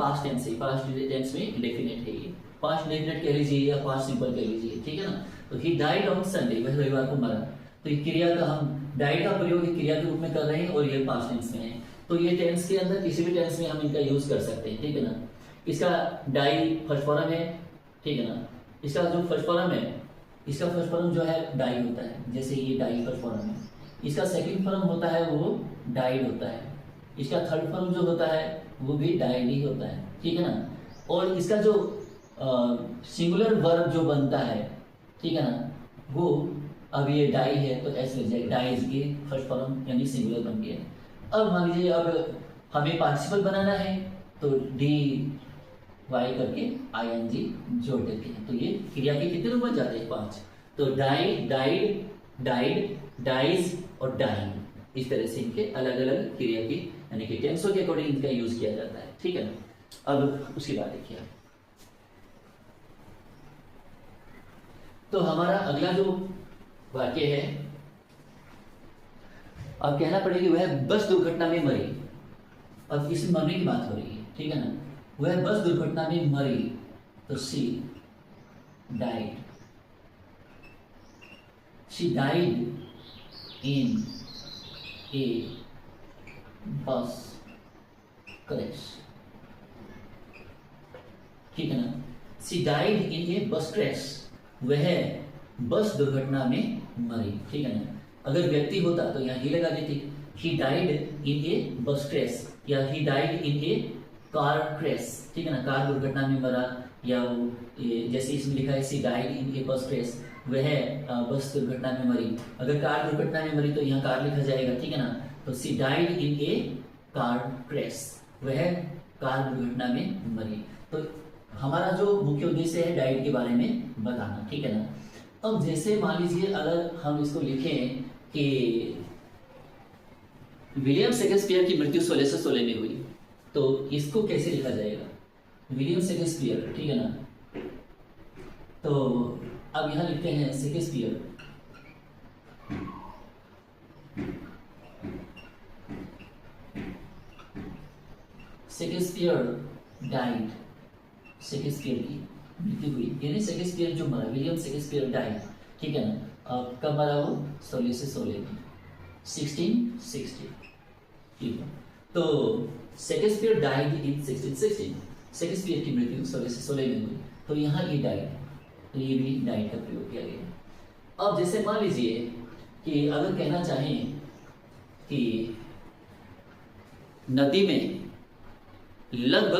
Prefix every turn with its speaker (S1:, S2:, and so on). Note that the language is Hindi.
S1: पास्ट टेंस है, पास्ट टेंस में इंडेफिनिट है ये, पास्ट इंडेफिनिट कह लीजिए या पास्ट सिंपल कह लीजिए, ठीक है ना। तो ही डाइड ऑन संडे, वह रविवार को मरा। तो ये क्रिया का हम डाइड का प्रयोग क्रिया के रूप में कर रहे हैं और ये पास्ट टेंस में है। तो ये टेंस के अंदर किसी भी टेंस में हम इनका यूज कर सकते हैं, ठीक है ना। इसका डाई फर्स्ट फॉर्म है, ठीक है ना। इसका जो फर्स्ट फॉर्म है, इसका फर्स्ट फॉर्म जो है डाई होता है, जैसे ये डाई फर्स्ट फॉर्म है। इसका सेकंड फॉर्म होता है वो डाइड होता है। इसका थर्ड फॉर्म जो होता है वो भी डाइड ही होता है, ठीक है ना। और इसका जो सिंगुलर वर्ब जो बनता है, ठीक है ना, वो अब ये डाई है तो एस लग जाएगा, डाई इसकी फर्स्ट फॉर्म यानी सिंगुलर बन गया। अब मान लीजिए अब हमें पार्टिसिपल बनाना है तो डी वाई करके आईएनजी जोड़ देते हैं, तो ये क्रिया के कितने रूप बन जाते हैं? 5। तो डाई, डाइड, डाइड, डाइज और डाइंग, इस तरह से इनके अलग अलग क्रिया की यानी कि टेंसों के अकॉर्डिंग इनका यूज किया जाता है, ठीक है ना। अब उसके बाद देखिए, तो हमारा अगला जो वाक्य है, अब कहना पड़ेगा वह बस दुर्घटना में मरी। अब इसमें मरने की बात हो रही है, ठीक है ना। वह बस दुर्घटना में मरी, तो she died, she died in a bus crash, ठीक है ना। She died in a bus crash, वह बस दुर्घटना में मरी, ठीक है ना। अगर व्यक्ति होता तो यहाँ ही लगा देती, he died in a bus crash या he died in A car crash, ठीक है ना। कार दुर्घटना में मरा, या वो जैसे इसमें लिखा है she died in a bus crash, वह बस दुर्घटना में मरी। अगर कार दुर्घटना में मरी तो यहाँ कार लिखा जाएगा, ठीक है ना। तो she died in A car crash, वह कार दुर्घटना में मरी। तो हमारा जो मुख्य उद्देश्य है डाइड के बारे में बताना, ठीक है ना। अब जैसे मान लीजिए अगर हम इसको लिखें कि विलियम शेक्सपियर की मृत्यु 1616 में हुई, तो इसको कैसे लिखा जाएगा? विलियम शेक्सपियर, ठीक है ना। तो अब यहां लिखते हैं शेक्सपियर, शेक्सपियर डाइड, शेक्सपियर की मृत्यु हुई, यानी शेक्सपियर जो मरा, विलियम शेक्सपियर डाइड, ठीक है ना। कब मरा वो? 1616 में, 1660, ठीक है। तो शेक्सपियर डाइड इन 1616, शेक्सपियर की मृत्यु 1616 में हुई, तो यहाँ ये डाइड, तो ये भी डाइड का प्रयोग किया गया। अब जैसे मान लीजिए कि अगर कहना चाहें कि नदी में लगभग